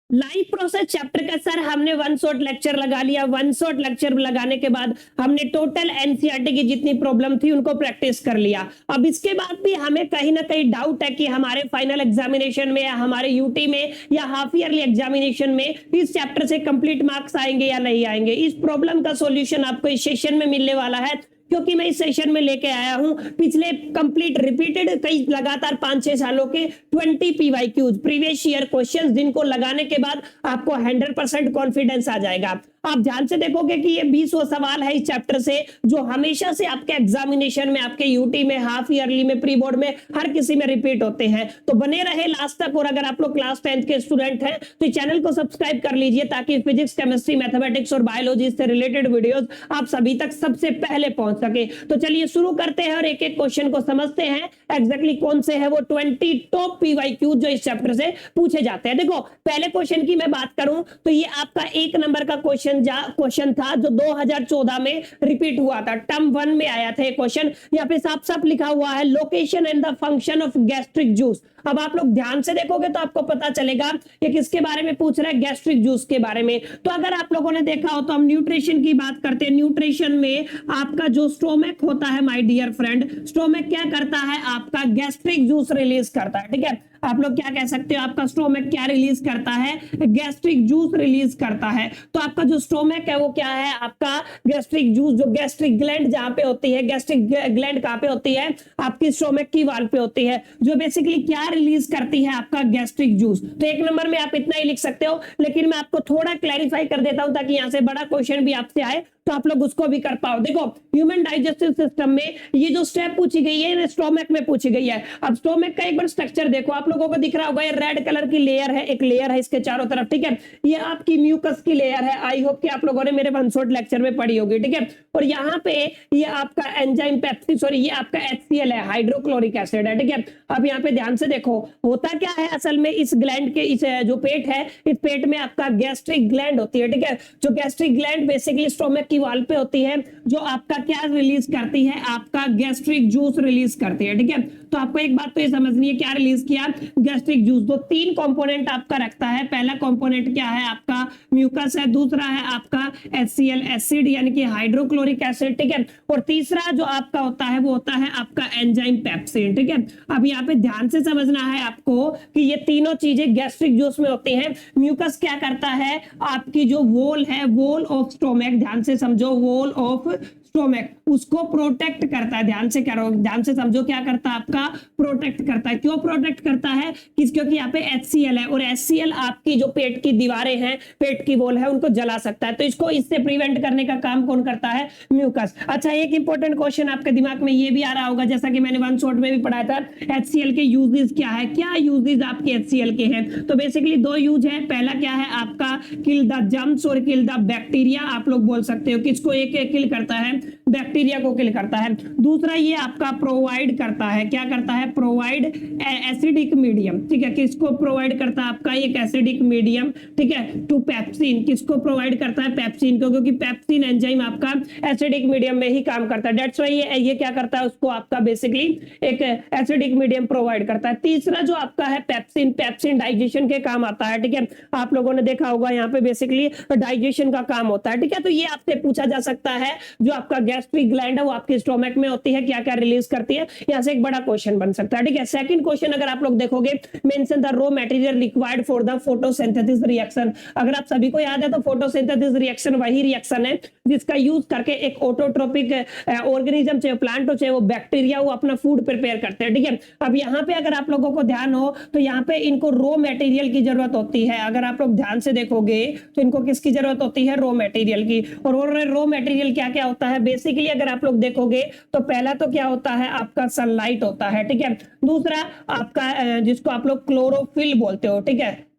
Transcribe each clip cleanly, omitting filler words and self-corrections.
Live process chapter का sir हमने one shot lecture लगा लिया। वन शॉट लेक्चर लगाने के बाद हमने टोटल एनसीईआरटी की जितनी प्रॉब्लम थी उनको प्रैक्टिस कर लिया। अब इसके बाद भी हमें कहीं ना कहीं डाउट है कि हमारे फाइनल एग्जामिनेशन में या हमारे यूटी में या हाफ ईयरली एग्जामिनेशन में इस चैप्टर से कंप्लीट मार्क्स आएंगे या नहीं आएंगे। इस प्रॉब्लम का सॉल्यूशन आपको इस सेशन में मिलने वाला है, क्योंकि मैं इस सेशन में लेके आया हूं पिछले कंप्लीट रिपीटेड कई लगातार 5-6 सालों के 20 पीवाईक्यूज प्रीवियस ईयर क्वेश्चंस, जिनको लगाने के बाद आपको 100% कॉन्फिडेंस आ जाएगा। आप ध्यान से देखोगे कि ये 20 सवाल है इस चैप्टर से, जो हमेशा से आपके एग्जामिनेशन में, आपके यूटी में, हाफ ईयरली में, प्री बोर्ड में, हर किसी में रिपीट होते हैं। तो बने रहे लास्ट तक। और अगर आप लोग क्लास 10th के स्टूडेंट हैं तो चैनल को सब्सक्राइब कर लीजिए, ताकि फिजिक्स, केमिस्ट्री, मैथमेटिक्स और बायोलॉजी से रिलेटेड वीडियोस आप सभी तक सबसे पहले पहुंच सके। तो चलिए शुरू करते हैं और एक एक क्वेश्चन को समझते हैं एग्जैक्टली कौन से है वो 20 टॉप पीवाईक्यू जो इस चैप्टर से पूछे जाते हैं। देखो, पहले क्वेश्चन की मैं बात करूं तो ये आपका 1 नंबर का क्वेश्चन था जो 2014 में रिपीट हुआ था। टर्म 1 में आया था क्वेश्चन। यहाँ पे साफ साफ लिखा हुआ है location and the function of gastric juice. अब आप लोग ध्यान से देखोगे तो आपको पता चलेगा ये किसके बारे में पूछ रहा है, गैस्ट्रिक जूस के बारे में। तो अगर आप लोगों ने देखा हो तो हम न्यूट्रिशन की बात करते हैं। न्यूट्रिशन में आपका जो स्टोमक होता है माय डियर फ्रेंड, स्टोमक क्या करता है, आपका गैस्ट्रिक जूस रिलीज करता है। ठीक है, आप लोग क्या कह सकते हो, आपका स्टोमक क्या रिलीज करता है, गैस्ट्रिक जूस रिलीज करता है। तो आपका जो स्टोमक है वो क्या है, आपका गैस्ट्रिक जूस, जो गैस्ट्रिक ग्लैंड जहां पे होती है, गैस्ट्रिक ग्लैंड कहां पे होती है, आपकी स्टोमक की वाल पे होती है, जो बेसिकली क्या रिलीज करती है, आपका गैस्ट्रिक जूस। तो 1 नंबर में आप इतना ही लिख सकते हो, लेकिन मैं आपको थोड़ा क्लैरिफाई कर देता हूं ताकि यहां से बड़ा क्वेश्चन भी आपसे आए तो आप लोग उसको भी कर पाओ। देखो, ह्यूमन डाइजेस्टिव सिस्टम में ये जो स्टेप पूछी गई है स्टोमक में पूछी गई है। अब स्टोमक का एक बार स्ट्रक्चर देखो, आप लोगों को दिख रहा होगा ये रेड कलर की लेयर है, एक लेयर है इसके चारों तरफ। ठीक है, ये आपकी म्यूकस की लेयर है। आई होप कि आप लोगों ने मेरे वन शॉट लेक्चर में पढ़ी होगी। ठीक है, और यहाँ पे ये आपका एंजाइम पेप्सी, सॉरी ये आपका HCl है, हाइड्रोक्लोरिक एसिड है। ठीक है, अब यहाँ पे ध्यान से देखो होता क्या है असल में, इस ग्लैंड के, इस जो पेट है, इस पेट में आपका गैस्ट्रिक ग्लैंड होती है। ठीक है, जो गैस्ट्रिक ग्लैंड बेसिकली स्टोमक की वाल पे होती है, जो आपका क्या रिलीज करती है, आपका गैस्ट्रिक जूस रिलीज करती है। ठीक है, तो आपको एक बात तो ये समझनी है, क्या रिलीज किया, गैस्ट्रिक जूस। तो 3 कंपोनेंट आपका रखता है। पहला कंपोनेंट क्या है, आपका म्यूकस है, दूसरा है आपका HCl एसिड यानी कि हाइड्रोक्लोरिक एसिड। ठीक है, और तीसरा जो आपका होता है वो होता है आपका एंजाइम पेप्सिन। ठीक है, अब यहाँ पे ध्यान से समझना है आपको कि ये तीनों चीजें गैस्ट्रिक जूस में होती हैं। म्यूकस क्या करता है, आपकी जो वॉल है, वॉल ऑफ स्टोमक, ध्यान से समझो, वॉल ऑफ स्टोमक उसको प्रोटेक्ट करता है। ध्यान से करो, ध्यान से समझो, क्या करता है, आपका प्रोटेक्ट करता है। क्यों प्रोटेक्ट करता है, क्योंकि यहाँ पे HCl है, और HCl आपकी जो पेट की दीवारें हैं, पेट की वॉल है, उनको जला सकता है। तो इसको, इससे प्रिवेंट करने का काम कौन करता है, म्यूकस। अच्छा, एक इंपॉर्टेंट क्वेश्चन आपके दिमाग में ये भी आ रहा होगा, जैसा कि मैंने वन शॉट में भी पढ़ाया था, HCl के यूजेस क्या है, क्या यूजेस आपके HCl के हैं। तो बेसिकली 2 यूज है। पहला क्या है आपका, किल द जर्म्स और किल द बैक्टीरिया। आप लोग बोल सकते हो किसको एक किल करता है, बैक्टीरिया को किल करता है। दूसरा ये आपका प्रोवाइड करता है, क्या करता है, प्रोवाइड एसिडिक मीडियम। ठीक है, किसको प्रोवाइड करता है, आपका एक एसिडिक मीडियम। ठीक है, टू पेप्सिन, किसको प्रोवाइड करता है, पेप्सिन को, क्योंकि पेप्सिन एंजाइम आपका एसिडिक मीडियम में ही काम करता है। दैट्स व्हाई ये क्या करता है, उसको आपका बेसिकली एक एसिडिक मीडियम प्रोवाइड करता है। तीसरा जो आपका है पेप्सिन, पेप्सिन डाइजेशन के काम आता है। ठीक है, आप लोगों ने देखा होगा यहाँ पे बेसिकली डाइजेशन का काम होता है। ठीक है, तो ये आपसे पूछा जा सकता है, जो आपका गैस्ट्रिक ग्लैंड है वो आपके स्टोमक में होती है, क्या क्या रिलीज करती है, यहां से एक बड़ा क्वेश्चन बन सकता है। ठीक है, सेकंड क्वेश्चन अगर आप लोग देखोगे, mention the raw material required for the photosynthesis reaction. अगर आप सभी को याद है तो फोटोसिंथेसिस रिएक्शन वही रिएक्शन है जिसका यूज करके एक ऑटोट्रोपिक ऑर्गेनिज्म, चाहे प्लांट हो चाहे वो बैक्टीरिया, वो अपना फूड प्रिपेयर करते हैं। ठीक है, अब यहाँ पे अगर आप लोगों को ध्यान हो तो यहाँ पे इनको रॉ मटेरियल की जरूरत होती है। अगर आप लोग ध्यान से देखोगे तो इनको किसकी जरूरत होती है, रॉ मटेरियल की। और रॉ मटेरियल क्या क्या होता है, बेसिकली अगर आप लोग देखोगे तो पहला तो क्या होता है, आपका सनलाइट होता है। ठीक है, दूसरा आपका जिसको आप लोग क्लोरोफिल बोलते हो। ठीक है,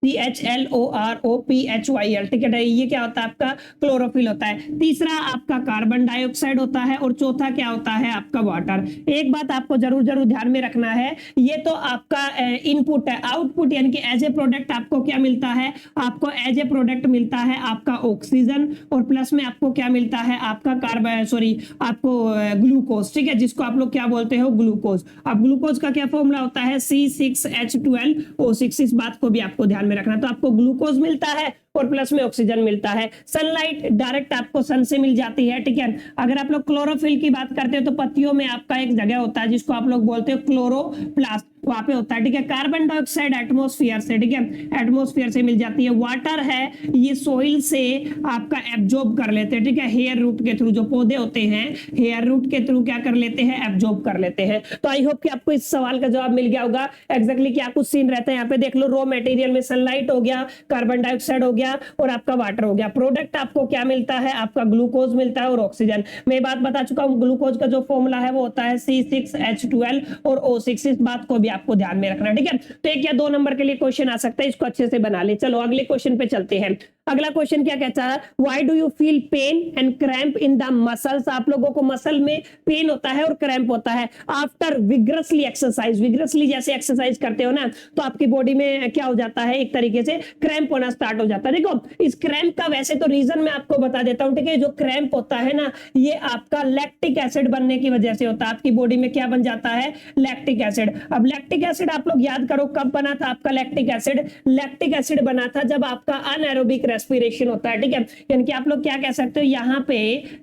CHLOROPHYL। ठीक है, ये क्या होता है, आपका क्लोरोफिल होता है। तीसरा आपका कार्बन डाइऑक्साइड होता है, और चौथा क्या होता है, आपका वाटर। एक बात आपको जरूर जरूर ध्यान में रखना है, ये तो आपका इनपुट है। आउटपुट यानी कि एज ए प्रोडक्ट आपको क्या मिलता है, आपको एज ए प्रोडक्ट मिलता है आपका ऑक्सीजन, और प्लस में आपको क्या मिलता है, आपका कार्बन, सॉरी आपको ग्लूकोज। ठीक है, जिसको आप लोग क्या बोलते हो, ग्लूकोज। अब ग्लूकोज का क्या फॉर्मूला होता है, C6H12O6। इस बात को भी आपको ध्यान में रखना। तो आपको ग्लूकोज मिलता है और प्लस में ऑक्सीजन मिलता है। सनलाइट डायरेक्ट आपको सन से मिल जाती है, ठीक है। अगर आप लोग क्लोरोफिल की बात करते हो तो पत्तियों में आपका एक जगह होता है जिसको आप लोग बोलते हो क्लोरोप्लास्ट, वहां पे होता है, ठीक है। कार्बन डाइऑक्साइड एटमॉस्फेयर से, ठीक है, एटमॉस्फेयर से मिल जाती है। वाटर है ये सॉइल से आपका एब्जॉर्ब कर लेते हैं, ठीक है, हेयर रूट के थ्रू। जो पौधे होते हैं हेयर रूट के थ्रू क्या कर लेते हैं, एब्जॉर्ब कर लेते हैं। तो आई होप कि आपको इस सवाल का जवाब मिल गया होगा। एग्जैक्टली क्या कुछ सीन रहता है यहाँ पे देख लो। रॉ मटेरियल में सनलाइट हो गया, कार्बन डाइऑक्साइड हो गया और आपका वाटर हो गया। प्रोडक्ट आपको क्या मिलता है, आपका ग्लूकोज मिलता है और ऑक्सीजन। मैं बात बता चुका हूँ, ग्लूकोज का जो फॉर्मूला है वो होता है C6H12 और O6। इस बात को भी आपको ध्यान में रखना, ठीक है। तो 1 या 2 नंबर के लिए क्वेश्चन आ सकता है, इसको अच्छे से बना ले। चलो अगले क्वेश्चन पे चलते हैं। अगला क्वेश्चन क्या कहता है, why do you feel pain and cramp in the muscles. आप लोगों को मसल में पेन होता है और क्रैम्प होता है आफ्टर विग्रसली एक्सरसाइज। विग्रसली जैसे एक्सरसाइज करते हो ना तो आपकी बॉडी में क्या हो जाता है, एक तरीके से क्रैम्प होना स्टार्ट हो जाता है। देखो इस क्रैम्प का वैसे तो रीजन मैं आपको बता देता हूं, ठीक है। जो क्रैम्प होता है ना ये आपका लैक्टिक एसिड बनने की वजह से होता है। आपकी बॉडी में क्या बन जाता है, लैक्टिक एसिड। अब लैक्टिक एसिड आप लोग याद करो कब बना था आपका लैक्टिक एसिड। लैक्टिक एसिड बना था जब आपका अनएरोबिक रेस्पिरेशन होता है, ठीक है। यानी कि आप लोग क्या कह सकते हो, यहाँ पे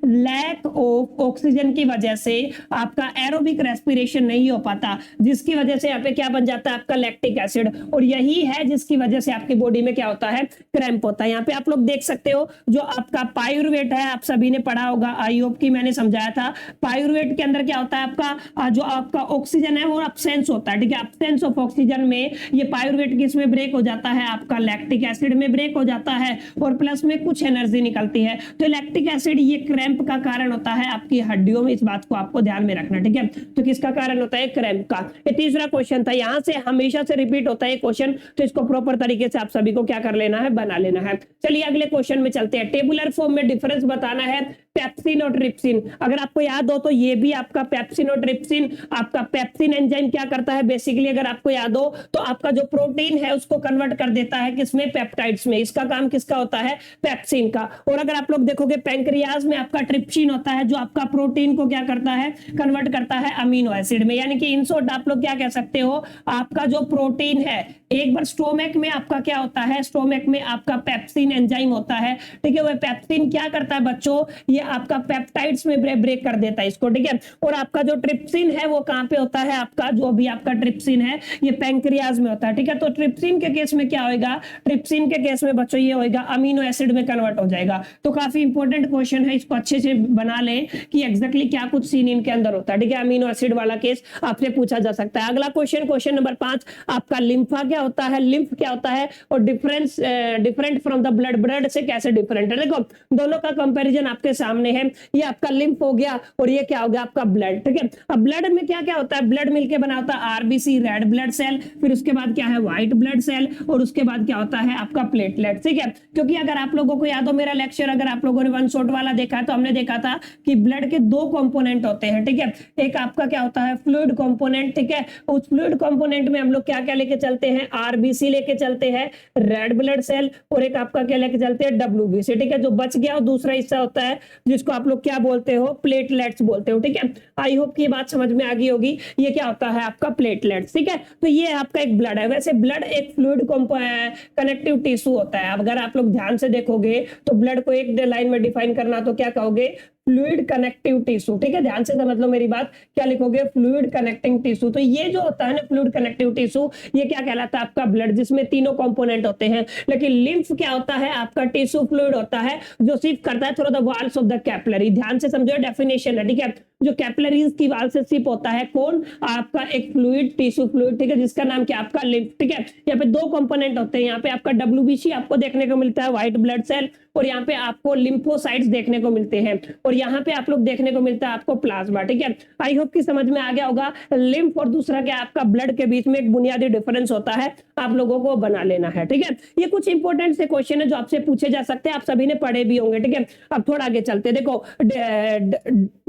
लैक ऑफ ऑक्सीजन की वजह से आपका एरोबिक रेस्पिरेशन नहीं हो पाता, जिसकी वजह से यहाँ पे क्या बन जाता है आपका लैक्टिक एसिड। और यही है जिसकी वजह से आपकी बॉडी में क्या होता है, क्रैम्प होता है। यहाँ पे आप लोग देख सकते हो जो आपका पाइरुवेट है, आप सभी ने पढ़ा होगा, आई होप की मैंने समझाया था। पाइरुवेट के अंदर क्या होता है आपका जो आपका ऑक्सीजन है वो अब्सेंस होता है, ठीक है। अब्सेंस ऑफ ऑक्सीजन में ये पाइरुवेट किसमें ब्रेक हो जाता है, आपका लैक्टिक एसिड में ब्रेक हो जाता है और प्लस में कुछ एनर्जी निकलती है। तो लैक्टिक एसिड ये क्रैम्प का कारण होता है आपकी हड्डियों में। इस बात को आपको ध्यान में रखना, ठीक है। तो किसका कारण होता है, क्रैम्प का। ये तीसरा क्वेश्चन था, यहां से हमेशा से रिपीट होता है क्वेश्चन, तो इसको प्रॉपर तरीके से आप सभी को क्या कर लेना है, बना लेना है। चलिए अगले क्वेश्चन में चलते हैं। टेबुलर फॉर्म में डिफरेंस बताना है पेप्सिन और ट्रिप्सिन। अगर आपको याद हो तो ये भी आपका पेप्सिन और ट्रिप्सिन, आपका पेप्सिन एंजाइम क्या करता है बेसिकली, अगर आपको याद हो तो आपका जो प्रोटीन है उसको कन्वर्ट कर देता है किसमें, पेप्टाइड्स में। इसका काम किसका होता है, पेप्सिन का। और अगर आप लोग देखोगे पैंक्रियाज में आपका ट्रिप्सिन होता है जो आपका प्रोटीन को क्या करता है, कन्वर्ट करता है अमीनो एसिड में। यानी कि इन शॉर्ट आप लोग क्या कह सकते हो, आपका जो प्रोटीन है एक बार स्टोमक में आपका क्या होता है, स्टोमक में आपका पेप्सिन एंजाइम होता है, ठीक है। वह पेप्सिन क्या करता है बच्चों, ये आपका पेप्टाइड्स में ब्रेक कर देता है इसको, ठीक है। और आपका जो ट्रिप्सिन है वो कहां पे होता है, आपका जो भी आपका ट्रिप्सिन है ये पैंक्रियाज में होता है, ठीक है। तो ट्रिप्सिन के केस में क्या होगा, ट्रिप्सिन के केस में बच्चों ये होगा अमीनो एसिड में कन्वर्ट हो जाएगा। तो काफी इंपॉर्टेंट क्वेश्चन है, इसको अच्छे से बना लें कि एग्जैक्टली क्या कुछ सीन इनके अंदर होता है, ठीक है। अमीनो एसिड वाला केस आपसे पूछा जा सकता है। अगला क्वेश्चन, क्वेश्चन नंबर 5, आपका लिम्फा क्या होता है, लिम्फ क्या होता है और different from the blood, blood से कैसे डिफरेंट है। देखो दोनों का कंपैरिजन आपके सामने है। ये आपका लिम्फ हो गया और ये क्या हो गया आपका ब्लड, ठीक है। अब ब्लड में क्या क्या होता है, ब्लड मिलके बना होता है आरबीसी, रेड ब्लड सेल, फिर उसके बाद क्या है व्हाइट ब्लड सेल और उसके बाद क्या होता है आपका प्लेटलेट, ठीक है। क्योंकि अगर आप लोगों को याद हो मेरा लेक्चर, अगर आप लोगों ने वन शॉट वाला देखा तो हमने देखा था कि ब्लड के 2 कंपोनेंट होते हैं, ठीक है। एक आपका क्या होता है फ्लूइड कंपोनेंट, ठीक है। उस फ्लूइड कंपोनेंट में हम लोग क्या क्या लेके चलते हैं, आरबीसी लेके चलते हैं, रेड ब्लड सेल, और एक आपका क्या लेके चलते हैं, डब्ल्यूबीसी, ठीक है। जो बच गया और दूसरा हिस्सा होता है जिसको आप लोग क्या बोलते हो, प्लेटलेट्स बोलते हो, ठीक है। आई होप की बात समझ में आ गई होगी। ये क्या होता है आपका प्लेटलेट्स, ठीक है। तो ये आपका एक ब्लड है। वैसे ब्लड एक फ्लूइड कनेक्टिव टिश्यू होता है। अगर आप लोग ध्यान से देखोगे तो ब्लड को एक लाइन में डिफाइन करना तो क्या कहोगे, फ्लूइड कनेक्टिव टिश्यू, ठीक है। ध्यान से समझ लो मेरी बात, क्या लिखोगे, फ्लूइड कनेक्टिंग टिश्यू। तो ये जो होता है ना फ्लूइड कनेक्टिव टिश्यू, ये क्या कहलाता है आपका ब्लड, जिसमें तीनों कंपोनेंट होते हैं। लेकिन लिम्फ क्या होता है, आपका टिश्यू फ्लूइड होता है जो सिर्फ करता है through the walls of the capillary. ध्यान से समझो डेफिनेशन है, ठीक है। जो कैपिलरीज की वाल से सिप होता है कौन, आपका एक फ्लूइड टिश्यू फ्लूइड, ठीक है, जिसका नाम क्या आपका लिम्फ, ठीक है। यहाँ पे 2 कंपोनेंट होते हैं। यहाँ पे आपका डब्ल्यूबीसी आपको देखने को मिलता है, व्हाइट ब्लड सेल, और यहाँ पे आपको लिम्फोसाइट्स देखने को मिलते हैं, और यहाँ पे आप लोग देखने को मिलता है आपको प्लाज्मा, ठीक है। आई होप की समझ में आ गया होगा। लिम्फ और दूसरा क्या आपका ब्लड के बीच में एक बुनियादी डिफरेंस होता है, आप लोगों को बना लेना है, ठीक है। ये कुछ इंपॉर्टेंट से क्वेश्चन है जो आपसे पूछे जा सकते हैं, आप सभी ने पढ़े भी होंगे, ठीक है। अब थोड़ा आगे चलते, देखो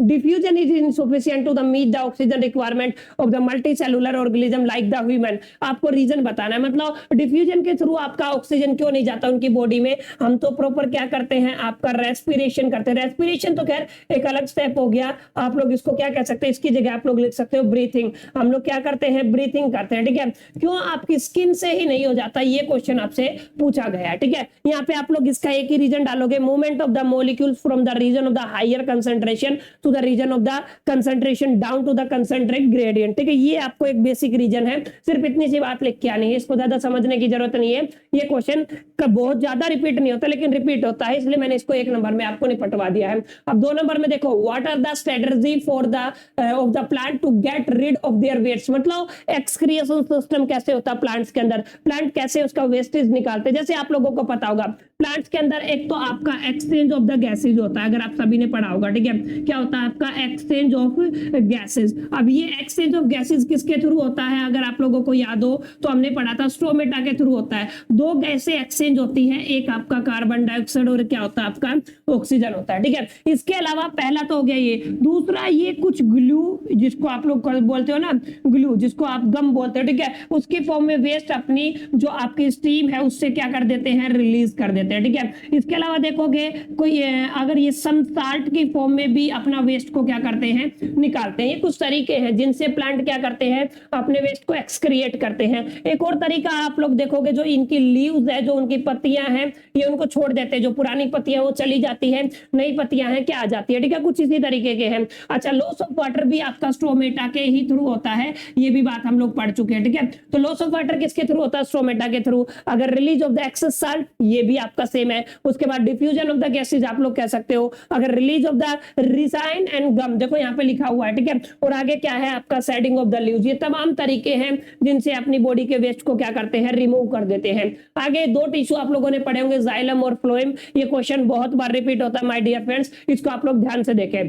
diffusion oxygen is insufficient to the meet the oxygen requirement of the multicellular organism like the human. आपको रीजन बताना है, मतलब डिफ्यूजन के थ्रू आपका ऑक्सीजन क्यों नहीं जाता उनकी बॉडी में। हम तो प्रॉपर क्या करते हैं, आपका रेस्पिरेशन करते हैं। रेस्पिरेशन तो खैर एक अलग स्टेप हो गया, आप लोग इसको क्या कह सकते हैं, इसकी जगह आप लोग लिख सकते हो ब्रीथिंग। हम लोग क्या करते हैं, ब्रीथिंग करते हैं, ठीक है। क्यों आपकी स्किन से ही नहीं हो जाता, ये क्वेश्चन आपसे पूछा गया है, ठीक है। यहाँ पे आप लोग इसका एक ही रीजन डालोगे, movement of the molecules from the region of the higher concentration to the region of the concentration down to the concentrate gradient, ठीक है। ये आपको एक बेसिक रीजन है, सिर्फ इतनी सी बात लिख के आनी है, इसको ज्यादा समझने की जरूरत नहीं है। ये क्वेश्चन का बहुत ज्यादा रिपीट नहीं होता, लेकिन रिपीट होता है, इसलिए मैंने इसको एक नंबर में आपको निपटवा दिया है। अब 2 नंबर में देखो, what are the strategy for the of the plant to get rid of their waste, मतलब एक्सक्रिएशन सिस्टम कैसे होता है प्लांट्स के अंदर, प्लांट कैसे उसका वेस्टेज निकालते हैं। जैसे आप लोगों को पता होगा प्लांट्स के अंदर एक तो आपका एक्सचेंज ऑफ द गैसेज होता है, अगर आप सभी ने पढ़ा होगा, ठीक है। क्या होता है आपका एक्सचेंज ऑफ गैसेज। अब ये एक्सचेंज ऑफ गैसेज किसके थ्रू होता है, अगर आप लोगों को याद हो तो हमने पढ़ा था स्ट्रोमेटा के थ्रू होता है। 2 गैसें एक्सचेंज होती है, एक आपका कार्बन डाइऑक्साइड और क्या होता है आपका ऑक्सीजन होता है, ठीक है। इसके अलावा पहला तो हो गया ये, दूसरा ये कुछ ग्लू जिसको आप लोग बोलते हो ना, ग्लू जिसको आप गम बोलते हो, ठीक है, उसकी फॉर्म में वेस्ट अपनी जो आपकी स्टीम है उससे क्या कर देते हैं, रिलीज कर देते हैं, ठीक है। इसके अलावा देखोगे कोई अगर ये सम साल्ट की फॉर्म में भी अपना वेस्ट को क्या करते हैं, निकालते हैं। ये कुछ तरीके हैं जिनसे प्लांट क्या करते हैं, अपने वेस्ट को एक्सक्रिएट करते हैं। एक और तरीका आप लोग देखोगे, जो इनकी लीव्स है, जो उनकी पत्तियां हैं, ये उनको छोड़ देते हैं, जो पुरानी पत्तियां वो चली जाती है, नई पत्तियां हैं क्या आ जाती है, ठीक है। कुछ इसी तरीके के हैं। अच्छा, लॉस ऑफ वाटर भी आपका स्ट्रोमेटा के ही थ्रू होता है, ये भी बात हम लोग पढ़ चुके हैं, ठीक है। तो लॉस ऑफ वाटर किसके थ्रू होता है, स्ट्रोमेटा के थ्रू। अगर release of the excess salt, ये भी आपका सेम है। उसके बाद डिफ्यूजन ऑफ द गैसेज आप लोग कह सकते हो, अगर release of the resin and gum, देखो यहाँ पे लिखा हुआ है, ठीक है। और आगे क्या है आपका शेडिंग ऑफ द लीव्स। ये तमाम तरीके हैं जिनसे अपनी बॉडी के वेस्ट को क्या करते हैं, रिमूव कर देते हैं। आगे 2 टिश्यू आप लोगों ने पढ़े होंगे, जाइलम और फ्लोएम। ये क्वेश्चन बहुत बार रिपीट होता है माय डियर फ्रेंड्स, इसको आप लोग ध्यान से देखें।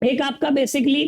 एक आपका बेसिकली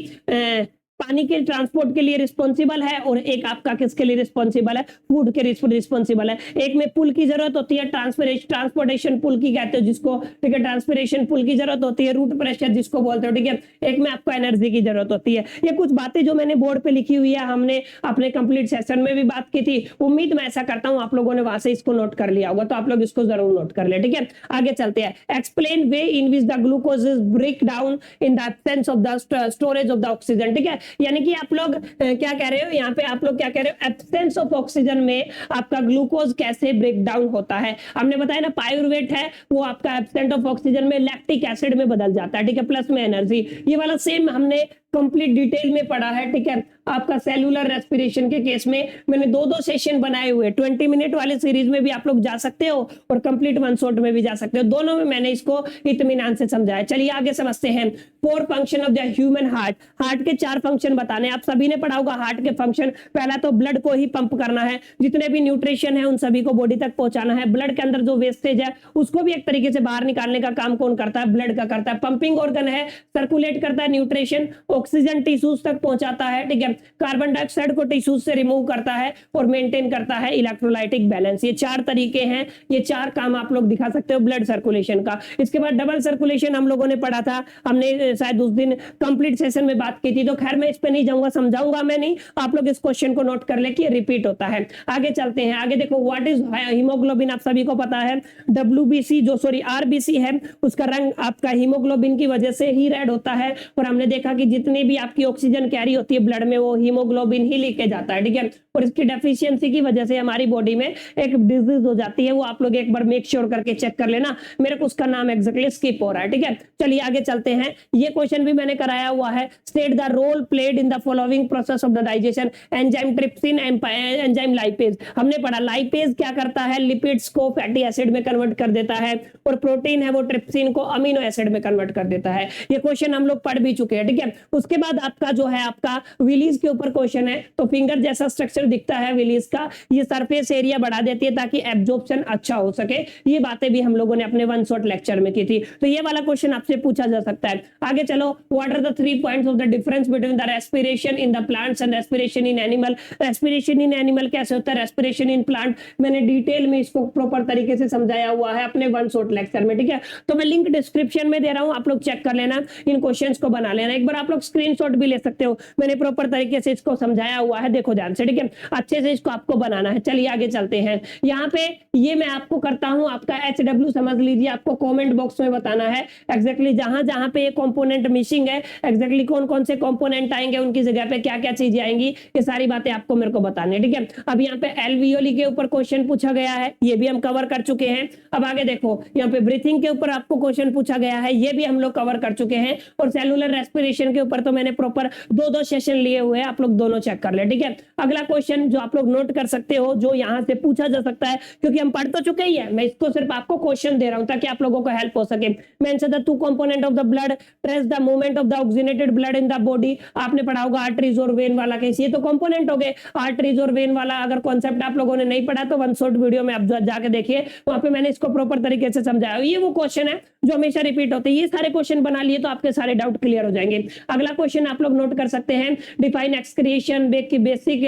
पानी के ट्रांसपोर्ट के लिए रिस्पॉन्सिबल है, और एक आपका किसके लिए रिस्पॉन्सिबल है, फूड के रिस्पॉन्सिबल है। एक में पुल की जरूरत होती है, ट्रांसपोर्टेशन पुल की कहते हो जिसको, ठीक है, ट्रांसपिरेशन पुल की जरूरत होती है, रूट प्रेशर जिसको बोलते हो, ठीक है। एक में आपको एनर्जी की जरूरत होती है। ये कुछ बातें जो मैंने बोर्ड पे लिखी हुई है, हमने अपने कंप्लीट सेशन में भी बात की थी। उम्मीद मैं ऐसा करता हूं आप लोगों ने वहां से इसको नोट कर लिया होगा, तो आप लोग इसको जरूर नोट कर ले, ठीक है। आगे चलते हैं। Explain way in which the glucose is break down in the absence of the storage of the oxygen, ठीक है। यानी कि आप लोग क्या कह रहे हो, यहाँ पे आप लोग क्या कह रहे हो, एब्सेंस ऑफ ऑक्सीजन में आपका ग्लूकोज कैसे ब्रेक डाउन होता है। हमने बताया ना, पायरुवेट है वो आपका एब्सेंट ऑफ ऑक्सीजन में लैक्टिक एसिड में बदल जाता है, ठीक है, प्लस में एनर्जी। ये वाला सेम हमने कंप्लीट डिटेल में पढ़ा है, ठीक है। आपका सेलुलर रेस्पिरेशन के केस में मैंने 2 सेशन बनाए हुए, 20 मिनट वाले सीरीज में भी आप लोग जा सकते हो और कंप्लीट 1 शॉट में भी जा सकते हो, दोनों में मैंने इसको इत्मीनान से समझाया। चलिए आगे समझते हैं। 4 function of the human heart. Heart के 4 फंक्शन बताने, आप सभी ने पढ़ा होगा हार्ट के फंक्शन। पहला तो ब्लड को ही पंप करना है, जितने भी न्यूट्रिशन है उन सभी को बॉडी तक पहुंचाना है। ब्लड के अंदर जो वेस्टेज है उसको भी एक तरीके से बाहर निकालने का काम कौन करता है, ब्लड का करता है। पंपिंग ऑर्गन है, सर्कुलेट करता है न्यूट्रिशन, ऑक्सीजन टिश्यूज तक पहुंचाता है, ठीक है। कार्बन डाइऑक्साइड को टिश्यूज से रिमूव करता है और मेंटेन करता है इलेक्ट्रोलाइटिक बैलेंस। ये 4 तरीके हैं, ये 4 काम आप लोग दिखा सकते हो ब्लड सर्कुलेशन का। इसके बाद डबल सर्कुलेशन हम लोगों ने पढ़ा था, हमने शायद उस दिन कंप्लीट सेशन में बात की थी, तो खैर मैं इस पे नहीं जाऊंगा, समझाऊंगा मैं नहीं, आप लोग इस क्वेश्चन को नोट कर ले कि रिपीट होता है। आगे चलते हैं। आगे देखो, व्हाट इज हीमोग्लोबिन, आप सभी को पता है। WBC जो RBC है उसका रंग आपका हीमोग्लोबिन की वजह से ही रेड होता है, और हमने देखा कि जितनी भी आपकी ऑक्सीजन कैरी होती है ब्लड में वो हीमोग्लोबिन ही लेके जाता है, ठीक है। और इसकी डेफिशिएंसी की वजह से हमारी बॉडी में एक डिजीज हो जाती है, वो आप लोग एक बार मेक श्योर करके चेक कर लेना, मेरे को उसका नाम एग्जैक्टली स्किप हो रहा है, ठीक है। चलिए आगे चलते हैं। ये क्वेश्चन भी मैंने कराया हुआ है। State the role played in the following process of the digestion, enzyme trypsin, enzyme lipase. हमने पढ़ा लाइपेज क्या करता है, लिपिड्स को फैटी एसिड में कन्वर्ट कर देता है, और प्रोटीन है वो ट्रिप्सिन को अमीनो एसिड में कन्वर्ट कर देता है। ये क्वेश्चन हम लोग पढ़ भी चुके हैं, ठीक है। उसके बाद आपका जो है आपका विलीज के ऊपर क्वेश्चन है, तो फिंगर जैसा स्ट्रक्चर दिखता है विलीज का, ये सरफेस एरिया बढ़ा देती है ताकि एब्जॉर्प्शन अच्छा हो सके। ये बातें भी हम लोगों ने अपने वन शॉट लेक्चर में की थी, तो ये वाला क्वेश्चन आपसे पूछा जा सकता है। आगे चलो, what are the 3 points of the difference between the respiration in the plants and respiration in animal. Respiration in animal कैसे होता है, रेस्पिरेशन इन प्लांट मैंने डिटेल में इसको प्रॉपर तरीके से समझाया हुआ है अपने वन शॉट लेक्चर में, ठीक है। तो मैं लिंक डिस्क्रिप्शन में दे रहा हूं, आप लोग चेक कर लेना, इन क्वेश्चंस को बना लेना। एक बार आप लोग स्क्रीनशॉट भी ले सकते हो, मैंने प्रॉपर तरीके से इसको समझाया हुआ है, देखो ध्यान से, ठीक है। अच्छे से इसको आपको बनाना है। चलिए आगे चलते हैं। यहाँ पे ये मैं आपको करता हूं, आपका HW समझ लीजिए, आपको कमेंट बॉक्स में बताना है एग्जैक्टली जहां जहां पे ये कंपोनेंट मिसिंग है, एग्जैक्टली कौन कौन से कंपोनेंट आएंगे, उनकी जगह पे क्या क्या चीजें आएंगी, ये सारी बातें आपको मेरे को बतानी है, ठीक है। अब यहाँ पे एल्वियोली के ऊपर क्वेश्चन पूछा गया है, ये भी हम कवर कर चुके हैं। अब आगे देखो, यहाँ पे ब्रीथिंग के ऊपर आपको क्वेश्चन पूछा गया है, ये भी हम लोग कवर कर चुके हैं। और सेलुलर रेस्पिरेशन के ऊपर तो मैंने प्रॉपर 2-2 सेशन लिए हुए हैं, आप लोग दोनों चेक कर ले, ठीक है। अगला क्वेश्चन जो आप लोग नोट कर सकते हो, जो यहाँ से पूछा जा सकता है, क्योंकि हम पढ़ तो चुके ही है, मैं इसको सिर्फ आपको क्वेश्चन दे रहा हूं ताकि आप लोगों को हेल्प हो सके। Mention the 2 component of the blood, trace the movement of the oxygenated blood in the body. आपने पढ़ा होगा आर्टरीज और वेन वाला केस, ये तो कंपोनेंट हो गए। आर्टरीज और वेन वाला अगर कॉन्सेप्ट आप लोगों ने नहीं पढ़ा तो वन शॉट वीडियो में आप जाके देखिए, वहां पे मैंने इसको प्रॉपर तरीके से समझाया। ये वो क्वेश्चन है जो हमेशा रिपीट होते हैं, ये सारे क्वेश्चन बना लिए तो आपके सारे डाउट क्लियर हो जाएंगे। अगला क्वेश्चन आप लोग नोट कर सकते हैं, define excretion, basic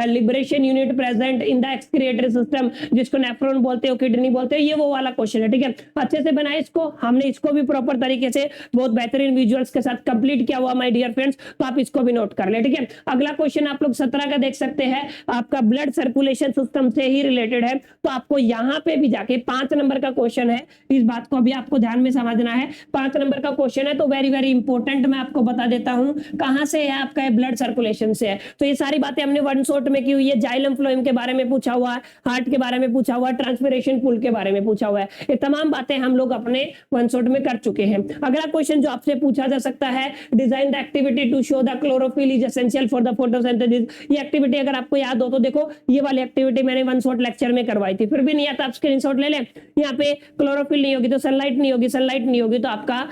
liberation unit present in the excretory system, जिसको नेफ्रॉन बोलते हो, किडनी बोलते हो, ये वो वाला क्वेश्चन है, ठीक है। अच्छे से बनाए इसको, हमने इसको भी प्रॉपर तरीके से बहुत बेहतरीन विजुअल्स के साथ कंप्लीट किया हुआ माय डियर फ्रेंड्स, तो आप इसको भी नोट कर ले, ठीक है। अगला क्वेश्चन आप लोग 17 का देख सकते हैं, आपका ब्लड सर्कुलेशन सिस्टम से ही रिलेटेड है, तो आपको यहाँ पे भी जाके 5 नंबर का क्वेश्चन है, इस बात को भी आपको ध्यान में समझना है। 5 नंबर का क्वेश्चन है, तो वेरी वेरी इंपॉर्टेंट, मैं आपको बता देता हूं कहां से है, आपका ब्लड सर्कुलेशन से है। तो ये सारी बातें हमने वन शॉट में की हुई है। जाइलम फ्लोएम के बारे में पूछा हुआ है, हार्ट के बारे में पूछा हुआ है, ट्रांसपिरेशन पूल के बारे में पूछा हुआ है, ये तमाम बातें हम लोग अपने वन शॉट में कर चुके हैं। अगला क्वेश्चन जो आपसे पूछा जा सकता है, design the activity to show the chlorophyll is essential for the photosynthesis. ये एक्टिविटी अगर आपको याद हो तो देखो, ये वाली एक्टिविटी मैंने वन शॉट लेक्चर में करवाई थी, फिर भी नहीं आता आप स्क्रीनशॉट ले लें। यहाँ पे क्लोरोफिल नहीं होगी तो सनलाइट नहीं होगी, सनलाइट नहीं होगी तो आपका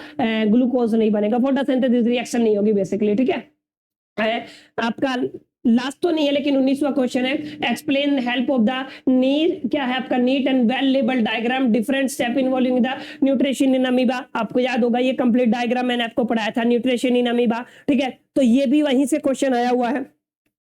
ग्लूकोज नहीं बनेगा, फोटोसिंथेसिस रिएक्शन नहीं होगी बेसिकली, ठीक है। आपका लास्ट तो नहीं है लेकिन 19वां क्वेश्चन है, explain help of the need, क्या है आपका neat and well labelled diagram, different step involving the nutrition in amoeba. आपको याद होगा ये कंप्लीट डायग्राम मैंने आपको पढ़ाया था, न्यूट्रिशन इन अमीबा, ठीक है। तो ये भी वहीं से क्वेश्चन आया हुआ है।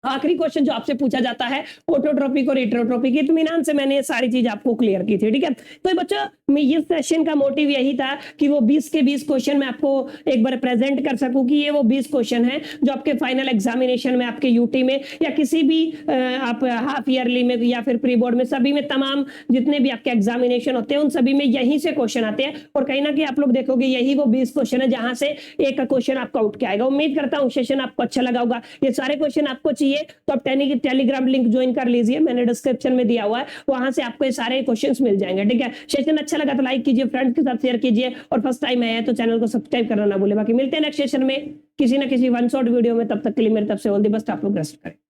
आखिरी क्वेश्चन जो आपसे पूछा जाता है, ऑटोट्रोपिक और हेटेरोट्रोपिक, इत्मीनान से मैंने ये सारी चीज आपको क्लियर की थी, ठीक है। तो बच्चों मैं ये सेशन का मोटिव यही था कि वो 20 के 20 क्वेश्चन मैं आपको एक बार प्रेजेंट कर सकूं कि ये वो 20 क्वेश्चन हैं जो आपके फाइनल एग्जामिनेशन में, आपके यूटी में या किसी भी आप हाफ ईयरली में या फिर प्री बोर्ड में, सभी में, तमाम जितने भी आपके एग्जामिनेशन होते हैं उन सभी में यहीं से क्वेश्चन आते हैं। और कहीं ना कहीं आप लोग देखोगे यही वो 20 क्वेश्चन है जहां से एक क्वेश्चन आपका उठ के आएगा। उम्मीद करता हूं सेशन आपको अच्छा लगा होगा। ये सारे क्वेश्चन आपको चाहिए तो आप टेलीग्राम लिंक ज्वाइन कर लीजिए, मैंने डिस्क्रिप्शन में दिया हुआ है, वहां से आपको ये सारे क्वेश्चंस मिल जाएंगे, ठीक है। सेशन अच्छा लगा तो लाइक कीजिए, फ्रेंड्स के साथ शेयर कीजिए, और फर्स्ट टाइम आया है तो चैनल को सब्सक्राइब करना ना भूले। बाकी मिलते हैं नेक्स्ट सेशन में किसी ना किसी वन शॉट वीडियो में, तब तक के लिए मेरी तरफ से ऑल द बेस्ट, आप लोग रेस्ट करें।